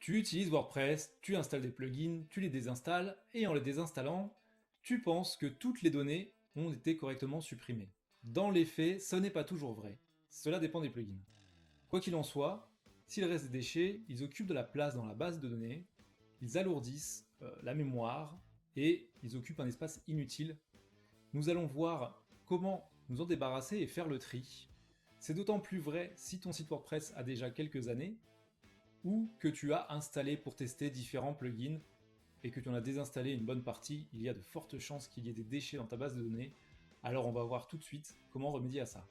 Tu utilises WordPress, tu installes des plugins, tu les désinstalles, et en les désinstallant, tu penses que toutes les données ont été correctement supprimées. Dans les faits, ce n'est pas toujours vrai. Cela dépend des plugins. Quoi qu'il en soit, s'il reste des déchets, ils occupent de la place dans la base de données, ils alourdissent la mémoire, et ils occupent un espace inutile. Nous allons voir comment nous en débarrasser et faire le tri. C'est d'autant plus vrai si ton site WordPress a déjà quelques années, ou que tu as installé pour tester différents plugins et que tu en as désinstallé une bonne partie, il y a de fortes chances qu'il y ait des déchets dans ta base de données. Alors on va voir tout de suite comment remédier à ça.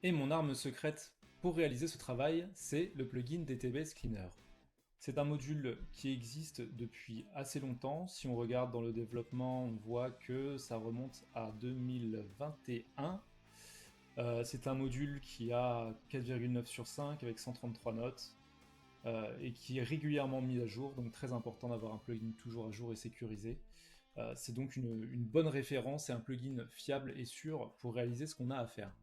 Et mon arme secrète pour réaliser ce travail, c'est le plugin DTBase Cleaner. C'est un module qui existe depuis assez longtemps. Si on regarde dans le développement, on voit que ça remonte à 2021. C'est un module qui a 4,9 sur 5 avec 133 notes. Et qui est régulièrement mis à jour, donc très important d'avoir un plugin toujours à jour et sécurisé. C'est donc une bonne référence et un plugin fiable et sûr pour réaliser ce qu'on a à faire.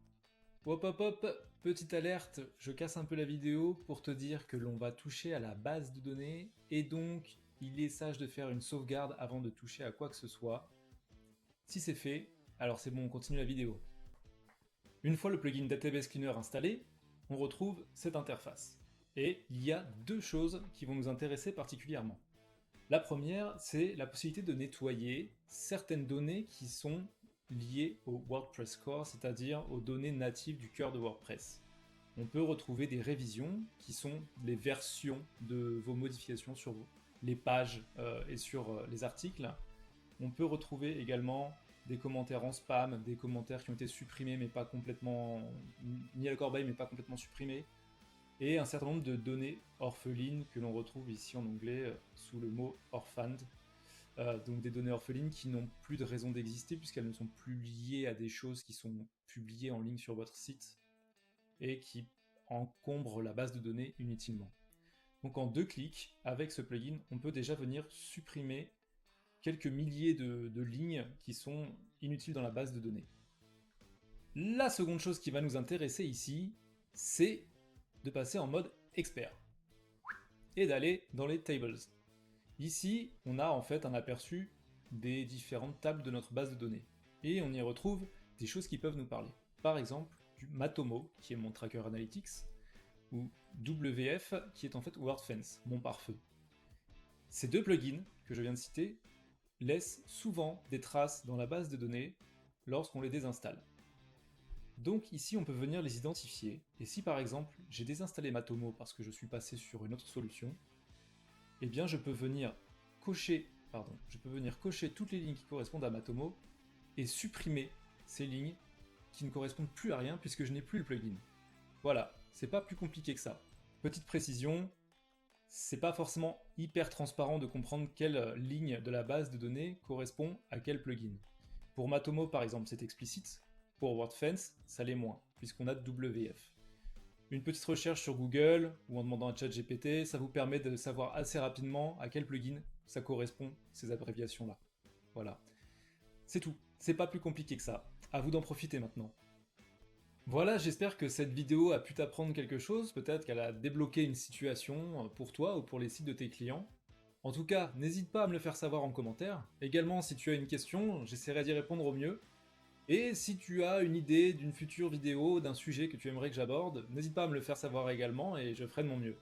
Hop hop hop, petite alerte, je casse un peu la vidéo pour te dire que l'on va toucher à la base de données, et donc il est sage de faire une sauvegarde avant de toucher à quoi que ce soit. Si c'est fait, alors c'est bon, on continue la vidéo. Une fois le plugin Database Cleaner installé, on retrouve cette interface. Et il y a deux choses qui vont nous intéresser particulièrement. La première, c'est la possibilité de nettoyer certaines données qui sont liées au WordPress Core, c'est-à-dire aux données natives du cœur de WordPress. On peut retrouver des révisions qui sont les versions de vos modifications sur les pages et sur les articles. On peut retrouver également des commentaires en spam, des commentaires qui ont été supprimés mais pas complètement mis à la corbeille mais pas complètement supprimés, et un certain nombre de données orphelines que l'on retrouve ici en anglais sous le mot orphaned. Donc des données orphelines qui n'ont plus de raison d'exister puisqu'elles ne sont plus liées à des choses qui sont publiées en ligne sur votre site et qui encombrent la base de données inutilement. Donc en 2 clics, avec ce plugin, on peut déjà venir supprimer quelques milliers de lignes qui sont inutiles dans la base de données. La seconde chose qui va nous intéresser ici, c'est de passer en mode expert et d'aller dans les tables. Ici, on a en fait un aperçu des différentes tables de notre base de données et on y retrouve des choses qui peuvent nous parler. Par exemple, du Matomo, qui est mon tracker analytics, ou WF, qui est en fait WordFence, mon pare-feu. Ces deux plugins que je viens de citer laissent souvent des traces dans la base de données lorsqu'on les désinstalle. Donc ici on peut venir les identifier, et si par exemple j'ai désinstallé Matomo parce que je suis passé sur une autre solution, eh bien je peux venir cocher toutes les lignes qui correspondent à Matomo et supprimer ces lignes qui ne correspondent plus à rien puisque je n'ai plus le plugin. Voilà, c'est pas plus compliqué que ça. Petite précision, c'est pas forcément hyper transparent de comprendre quelle ligne de la base de données correspond à quel plugin. Pour Matomo par exemple c'est explicite, pour WordFence ça l'est moins, puisqu'on a WF. Une petite recherche sur Google ou en demandant à ChatGPT, ça vous permet de savoir assez rapidement à quel plugin ça correspond, ces abréviations-là. Voilà. C'est tout, c'est pas plus compliqué que ça. À vous d'en profiter maintenant. Voilà, j'espère que cette vidéo a pu t'apprendre quelque chose, peut-être qu'elle a débloqué une situation pour toi ou pour les sites de tes clients. En tout cas, n'hésite pas à me le faire savoir en commentaire. Également, si tu as une question, j'essaierai d'y répondre au mieux. Et si tu as une idée d'une future vidéo, d'un sujet que tu aimerais que j'aborde, n'hésite pas à me le faire savoir également et je ferai de mon mieux.